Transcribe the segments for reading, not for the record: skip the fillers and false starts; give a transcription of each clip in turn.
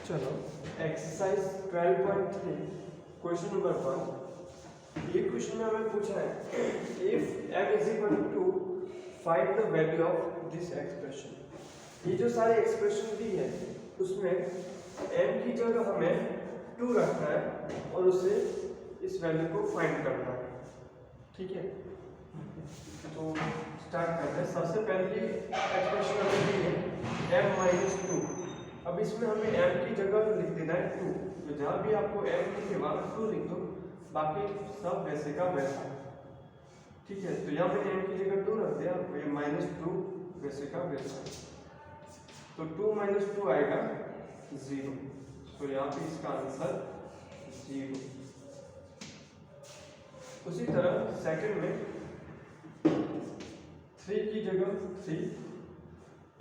चलो exercise 12.3 question number 1। ये question में हमें पूछा है if m is equal to find the value of this expression. ये जो सारे एक्सप्रेशन दी है उसमें m की जगह हमें 2 रखना है और उसे इस वैल्यू को फाइंड करना है। ठीक है, तो स्टार्ट करते हैं। सबसे पहली एक्सप्रेशन हमें दी है m माइनस 2। अब इसमें हमें m की जगह लिख देना है 2, तो जहाँ भी आपको m लिखे वहाँ 2 लिख दो, बाकी सब वैसे का वैसा। ठीक है, तो यहाँ पे m की जगह 2 रख दिया, तो ये माइनस 2 वैसे का वैसा, तो 2 माइनस 2 आएगा 0, तो यहाँ पे इसका आंसर 0। उसी तरह सेकंड में 3 की जगह 3,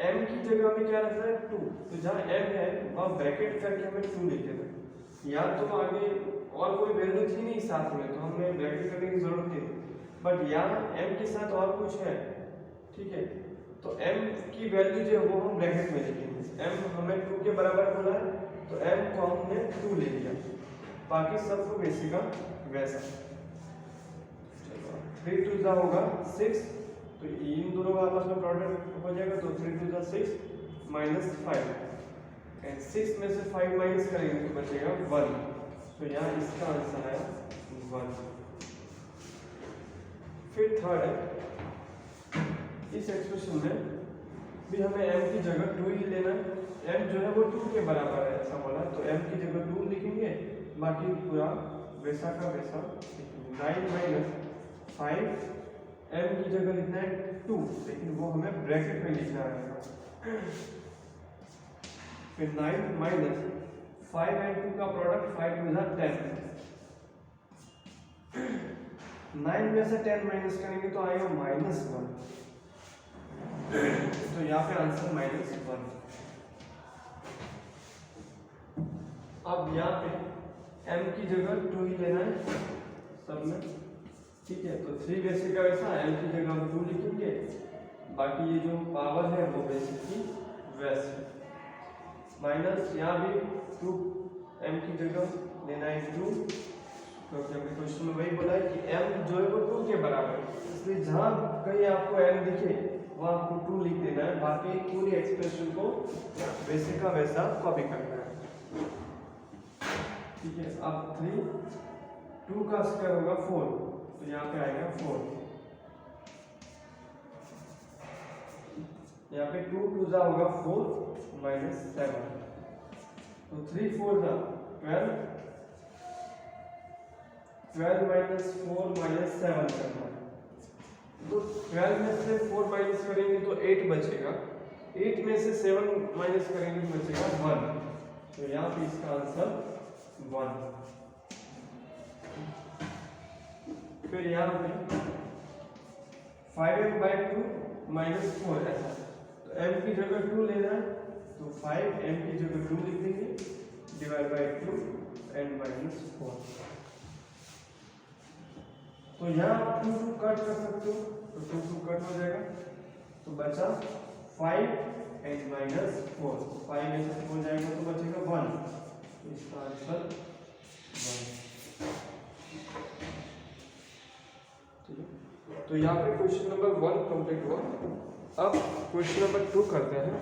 m की जगह हमें क्या रखना है 2, तो जहाँ m है वहाँ ब्रैकेट करके हमें 2 लिख देना है। या तो आगे और कोई वैल्यू थी नहीं साथ में, तो हमें ब्रैकेट करने की जरूरत नहीं, बट यहाँ m के साथ और कुछ है। ठीक है, तो m की वैल्यू जो है वो हम ब्रैकेट में लिखेंगे। m हमें 2 के बराबर बोला है, तो m को हमने 2 ले लिया, बाकी सब को वैसे का वैसा। चलो 3 2 जा होगा 6, तो इन दोनों का आपस में प्रोडक्ट हो जाएगा, तो 3 2 6 माइनस 5, एंड 6 में से 5 माइनस करेंगे तो बचेगा 1, तो यहाँ इसका आंसर आया 1। फिर थर्ड है, इस एक्सप्रेशन में भी हमें m की जगह 2 ही लेना है। m जो है वो 2 के बराबर है ऐसा बोला, तो m की जगह 2 लिखेंगे, बाकी पूरा वैसा का वैसा लिखेंगे। 9 माइनस 5, m की जगह लिखना है 2, लेकिन वो हमें ब्रैकेट में लिखना है। फिर 9 माइनस 5 एंड 2 का प्रोडक्ट 5 2 10, 9 में से 10 माइनस करेंगे तो आएगा -1, तो यहाँ पे आंसर -1। अब यहाँ पे m की जगह 2 ही लेना है सब में। ठीक है, तो 3 वैसे का वैसा, m की जगह हम 2 लिखेंगे, बाकी ये जो पावर है वो वैसे की वैसे। माइनस यहाँ भी 2, m की जगह लेना है 2, क्योंकि हमने क्वेश्चन में वही बोला है कि m जो है वो 2 के बराबर है, इसलिए जहाँ कहीं आपको m दिखे वहाँ आपको 2 लिख देना है, बाकी पूरी एक्सप्रेशन को वैसे का वैसा कॉपी करना है। ठीक है, अब 3 2 का स्क्वायर होगा 4, तो यहाँ पे आएगा 4। यहाँ पे 2 2 जा होगा 4 माइनस 7, तो 3 4 जा 12, 12 माइनस 4 माइनस 7 करना है, तो 12 में से 4 माइनस करेंगे तो 8 बचेगा, 8 में से 7 माइनस करेंगे तो बचेगा 1, तो यहाँ पे इसका आंसर 1। फिर यहाँ पे 5m/2 माइनस 4 ऐसा, तो m की जगह 2 लेना है, तो 5 m की जगह 2 लिख देंगे, डिवाइड बाय 2 एंड माइनस 4। तो यहाँ आप 2 2 कट कर सकते हो, तो 2 2 कट हो जाएगा, तो बचा 5 एंड माइनस 4, 5 में से 4 जाएगा तो बचेगा 1, तो इसका आंसर 1। तो यहाँ पे क्वेश्चन नंबर 1 कंप्लीट हुआ। अब क्वेश्चन नंबर 2 करते हैं।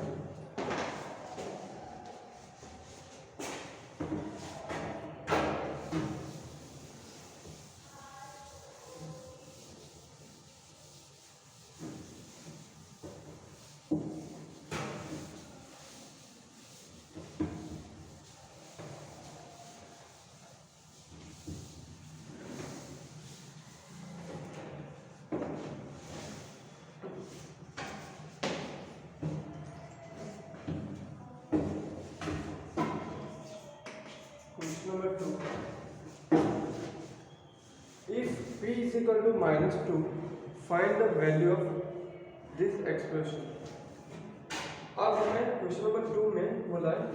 Number 2, if p is equal to -2, find the value of this expression। अब हमें क्वेश्चन नंबर 2 में बोला है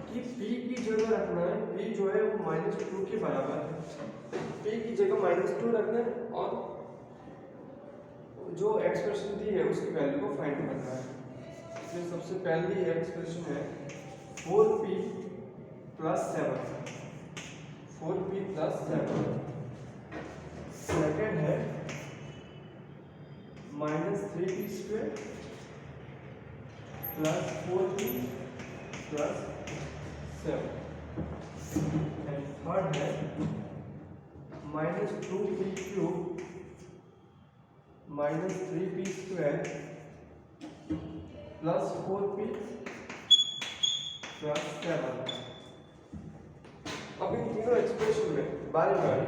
कि p की जगह रखना है, p जो है वो -2 के बराबर है, p की जगह -2 रखना है और जो एक्सप्रेशन दी है उसकी वैल्यू को फाइंड करना है। इसलिए सबसे पहली एक्सप्रेशन है 4p plus 7, 4p plus 7। Second है -3p square plus 4p plus 7। And third है -2p cube -3p square plus 4p plus 7। अब इन तीनों एक्सप्रेशन में बारी बारी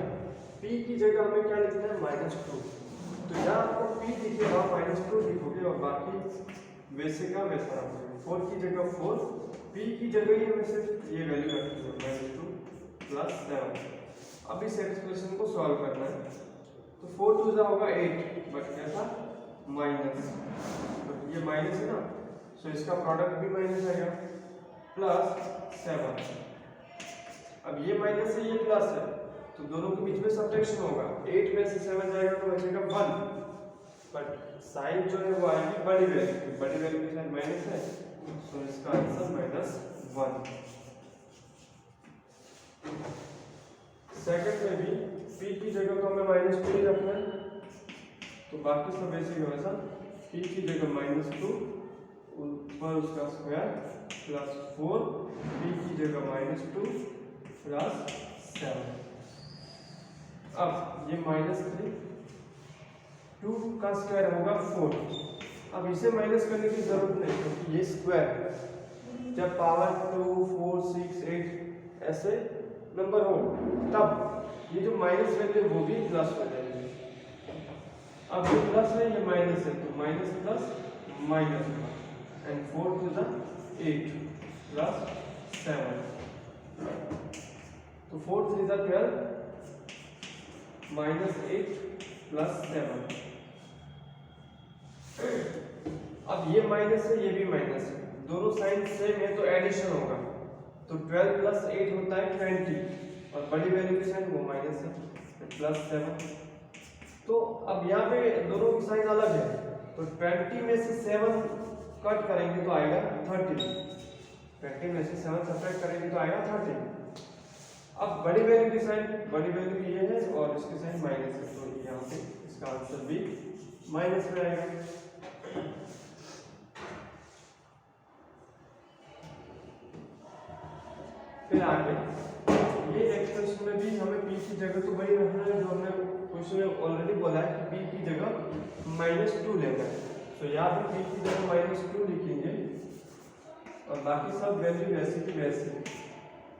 p की जगह हमें क्या लिखना है -2। तो यहाँ आपको p दिखेगा -2 लिखोगे और बाकी वैसे का वैसा रखोगे। 4 की जगह 4, p की जगह ही हमें सिर्फ ये वैल्यू रखनी है -2 प्लस 7। अब इस एक्सप्रेशन को सॉल्व करना है। तो 4 2 जा होगा 8, बट कैसा माइनस, तो ये माइनस है ना, सो इसका प्रोडक्ट भी माइनस आएगा प्लस 7। अब ये माइनस है ये प्लस है, तो दोनों के बीच में सब्ट्रैक्शन होगा। 8 में से 7 जाएगा तो बचेगा 1, बट साइन जो है वो आएगी बड़ी वैल्यू, बड़ी वैल्यू की साइन माइनस है, सो इसका आंसर -1। सेकंड में भी p की जगह तो हमें -2 ही रखना है, तो बाकी सब वैसे ही वैसा। p की जगह -2 ऊपर उसका स्क्वायर प्लस 4, p की जगह -2 प्लस 7। अब ये -3, 2 का स्क्वायर होगा 4। अब इसे माइनस करने की जरूरत नहीं, क्योंकि ये स्क्वायर है। जब पावर 2 4 6 8 ऐसे नंबर हो तब ये जो माइनस वैल्यू वो भी प्लस हो जाएगी। अब ये प्लस है ये माइनस है, तो minus plus minus and 4 to the 8 plus 7। तो 4 3 द 12 -8 प्लस 7। अब ये माइनस है ये भी माइनस है, दोनों साइन सेम है तो एडिशन होगा। तो 12 प्लस 8 होता है 20, और बड़ी वैल्यू की साइन वो माइनस है प्लस 7। तो अब यहाँ पे दोनों की साइन अलग है, तो 20 में से 7 कट करेंगे तो आएगा 30। 20 में से 7 सब्ट्रैक्ट करेंगे तो आएगा 30। अब बड़ी वैल्यू की साइन, बड़ी वैल्यू की ये है और इसकी साइन माइनस है, तो यहाँ पे इसका आंसर भी माइनस में आएगा। फिर आगे ये एक्सप्रेशन में भी हमें p की जगह तो वही रखना है जो हमने क्वेश्चन में ऑलरेडी बोला है कि p की जगह -2 लेना है। तो यहाँ पे p की जगह -2 लिखेंगे और बाकी सब वैल्यू वैसे की वैसे।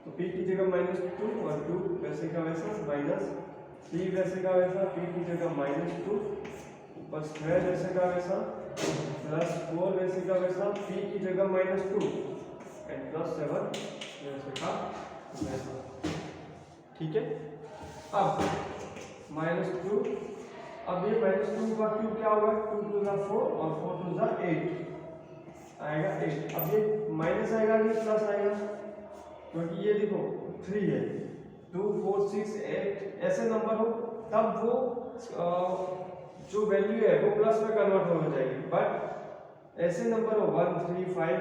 तो p की जगह -2 और 2 वैसे का वैसा, माइनस 3 वैसे का वैसा, p की जगह -2 ऊपर स्क्वायर वैसे का वैसा प्लस 4 वैसे का वैसा, p की जगह -2 एंड प्लस 7 वैसे का वैसा। ठीक है। अब -2, अब ये -2 का क्यूब क्या होगा, 2 2 जा 4 और 4 2 जा 8 आएगा 8। अब ये माइनस आएगा कि प्लस आएगा, क्योंकि ये देखो 3 है, 2 4 6 8 ऐसे नंबर हो तब वो जो वैल्यू है वो प्लस में कन्वर्ट हो जाएगी। बट ऐसे नंबर हो 1 3 5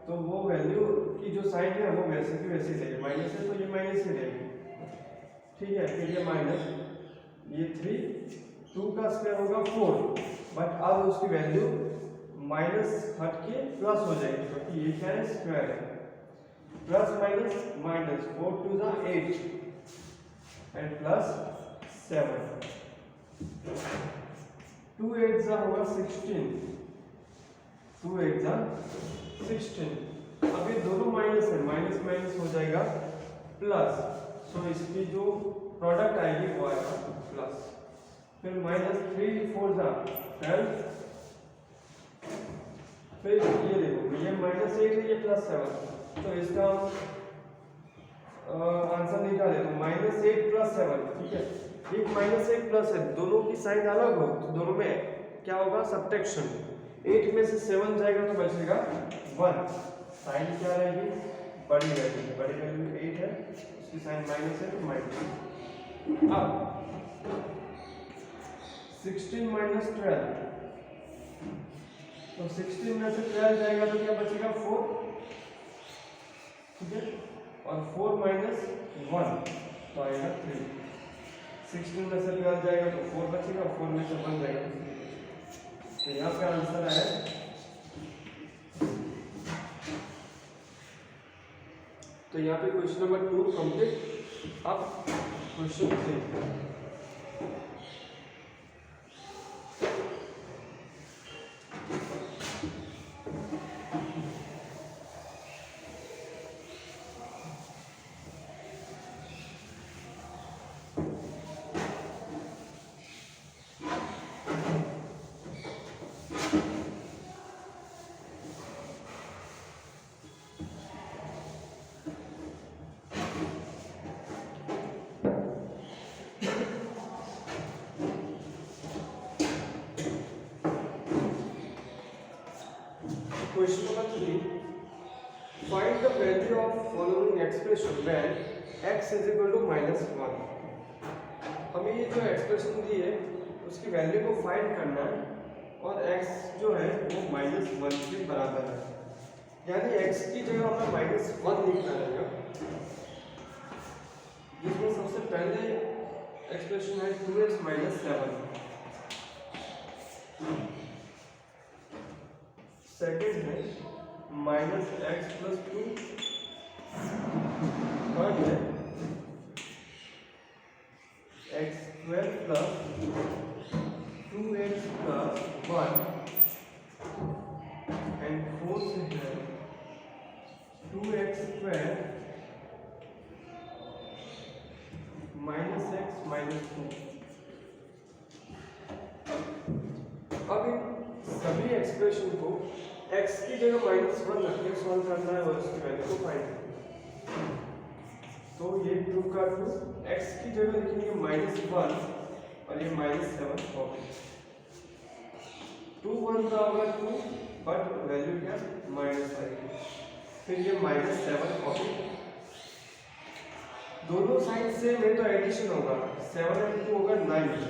तो वो वैल्यू की जो साइन है वो वैसे की वैसे रहेगी। माइनस है तो ये माइनस ही रहेगी। ठीक है, फिर ये माइनस, ये 3, 2 का स्क्वायर होगा 4, बट अब उसकी वैल्यू माइनस हट के प्लस हो जाएगी, क्योंकि ये क्या है स्क्वायर है। प्लस माइनस माइनस 4 2 जा 8 एंड प्लस 7, 2 8 जा होगा 16, 2 8 जा 16। अब ये दोनों माइनस है, माइनस माइनस हो जाएगा प्लस, सो इसकी जो प्रोडक्ट आएगी वो आएगा प्लस। फिर -3 4 जा 12, फिर ये देखो ये -8 है ये +7, तो इसका आंसर निकाले तो -8 + 7। ठीक है, एक -8 प्लस है, दोनों की साइन अलग हो तो दोनों में क्या होगा सब्ट्रैक्शन। 8 में से 7 जाएगा तो बचेगा 1, साइन क्या रहेगी बड़ी वैल्यू, बड़ी वैल्यू 8 है उसकी साइन माइनस है तो माइनस। अब 16 - 12, तो 16 में से 12 जाएगा तो क्या बचेगा 4। ठीक है, और 4 माइनस 1 तो आएगा 3। 16 में से निकाल जाएगा तो 4 बचेगा, 4 में से 1 जाएगा तो 3 बचेगा। तो यहाँ पे आंसर आया। तो यहाँ पे क्वेश्चन नंबर 2 कंप्लीट। अब question 3। Question number 3. Find the value of following expression when x is equal to -1. हमें ये जो एक्सप्रेशन दी है उसकी वैल्यू को फाइंड करना है और x जो है वो -1 के बराबर है, यानी x की जगह हमें -1 लिखना रहेगा, जिसमें सबसे पहले एक्सप्रेशन है 2x - 7, सेकेंड है -x + 2, थर्ड है x² + 2x + 1 एंड फोर्थ है 2x² - x - 2। अब इन सभी एक्सप्रेशन को x की जगह -1 रख के सॉल्व करना है और उसकी वैल्यू को फाइंड करना है। तो ये 2 का 2 x की जगह लिखेंगे -1 और ये -7 होगा। 2 1 का होगा 2 बट वैल्यू क्या माइनस आएगी, फिर ये -7 होगा। दोनों साइड से में तो एडिशन होगा, 7 और 2 होगा 9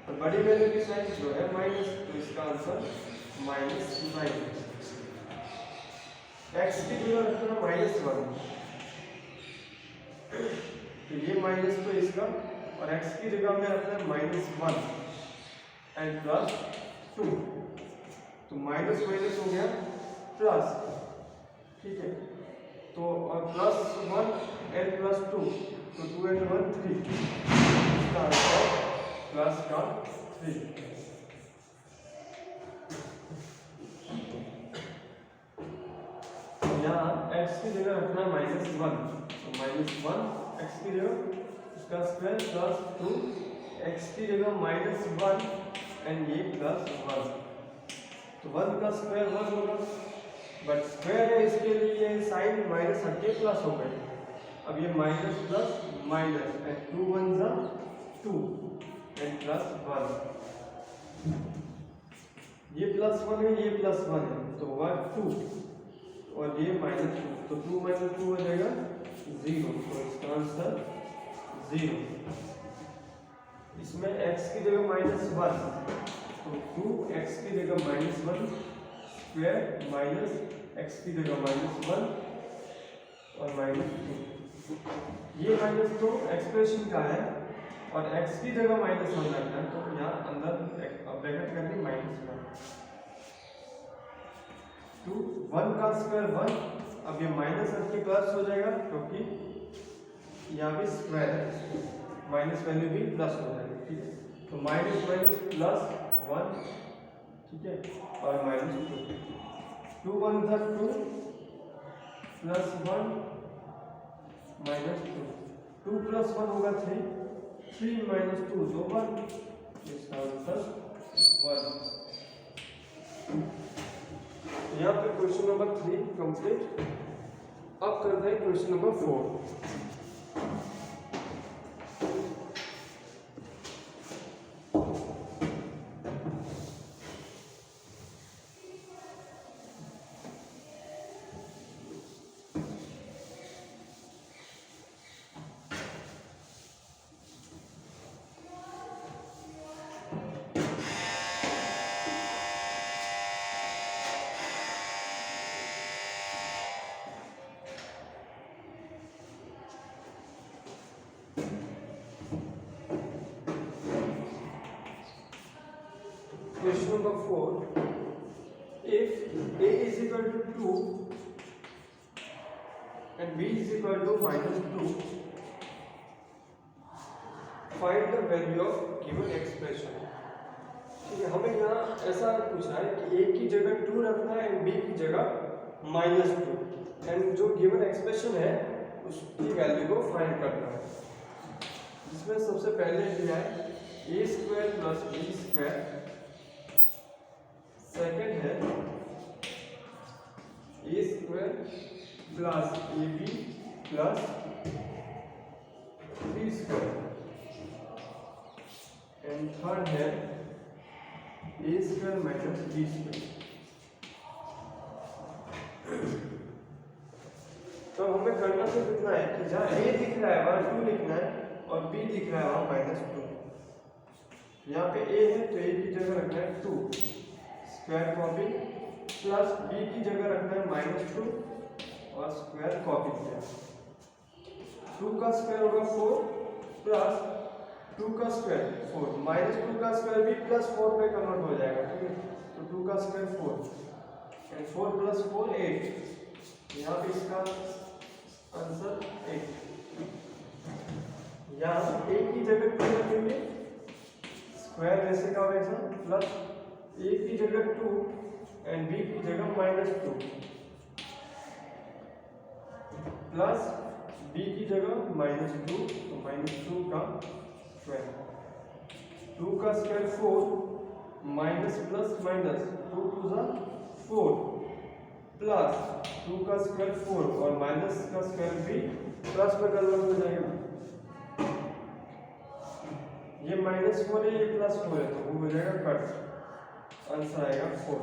और बड़ी वैल्यू की साइड जो है माइनस, तो इसका आंसर -9। x की जगह रखना -1 तो ये माइनस तो इसका, और x की जगह में रखना -1 एंड +2 तो माइनस माइनस हो गया प्लस, ठीक है। तो और +1 एंड +2 तो 2 एंड 1 3, इसका आंसर प्लस का 3। यहाँ x की जगह रखना -1 तो -1 x की जगह, उसका स्क्वायर +2 x की जगह -1 एंड ये +1 तो 1 का स्क्वायर 1 होगा, बट स्क्वायर है इसके लिए साइन माइनस हट के प्लस हो गए। अब ये माइनस प्लस माइनस एंड 2 1 जा 2 एंड +1, ये +1 है ये +1 है तो होगा 2 और ये -2 तो 2 - 2 हो जाएगा 0, तो इसका आंसर 0। इसमें x की जगह -1 तो 2x की जगह -1 स्क्वायर माइनस x की जगह -1 और -2, ये -2 एक्सप्रेशन का है और x की जगह -1 रखना है तो यहाँ अंदर ब्रैकेट करके -1 2 1 का स्क्वायर 1, अब ये माइनस हट के प्लस हो जाएगा क्योंकि यहाँ भी स्क्वायर है, माइनस वैल्यू भी प्लस हो जाएगी, ठीक है। तो माइनस +1, ठीक है, और -2 2 1 था 2 +1 -2 2 + 1 होगा 3 3 - 2 2 1, इसका आंसर 1। यहाँ पे क्वेश्चन नंबर 3 कंप्लीट। अब करते हैं question number 4। Number 4, if a is equal to 2 and b is equal to -2, find the value of given expression. ठीक है, हमें यहाँ ऐसा पूछना है कि a की जगह 2 रखना है एंड b की जगह -2, एंड जो गिवन एक्सप्रेशन है उसकी वैल्यू को फाइंड करना है। जिसमें सबसे पहले दिया है a square plus b square, second है a square plus ab plus b square, and third है a square minus b square. तो हमें करना सिर्फ इतना है कि जहाँ a दिख रहा है वहाँ 2 लिखना है और b दिख रहा है वहाँ -2। यहाँ पे a है तो a की जगह रखना है 2 स्क्वायर कॉपी, प्लस b की जगह रखना है -2 और स्क्वायर कॉपी किया। 2 का स्क्वायर होगा 4 प्लस 2 का स्क्वायर 4, -2 का स्क्वायर भी प्लस 4 में कन्वर्ट हो जाएगा। ठीक है, तो 2 का स्क्वायर 4 एंड 4 प्लस 4 8। यहाँ पे इसका आंसर 8। यहाँ a की जगह 2 रखेंगे, स्क्वायर वैसे का वैसा, प्लस a की जगह 2 एंड b की जगह -2, प्लस b की जगह -2 तो -2 का स्क्वायर, 2 का स्क्वायर 4 माइनस प्लस माइनस 2 2 जा 4 प्लस 2 का स्क्वायर 4 और माइनस का स्क्वायर भी प्लस में कन्वर्ट हो जाएगा। ये -4 है, ये +4 है, तो वो हो जाएगा कट, आंसर आएगा 4।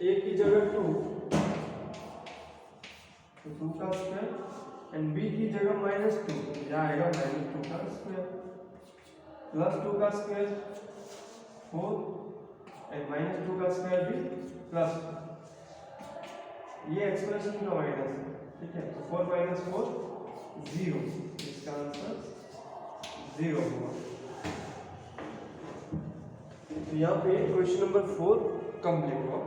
a की जगह 2 तो 2 का स्क्वायर एंड b की जगह -2, यह आएगा -2 का स्क्वायर, प्लस 2 का स्क्वायर 4 एंड -2 का स्क्वायर भी प्लस, ये एक्सप्रेशन का माइनस है। ठीक है, तो 4 - 4 0, इसका आंसर 0 होगा। तो यहाँ पे क्वेश्चन नंबर 4 कंप्लीट हुआ।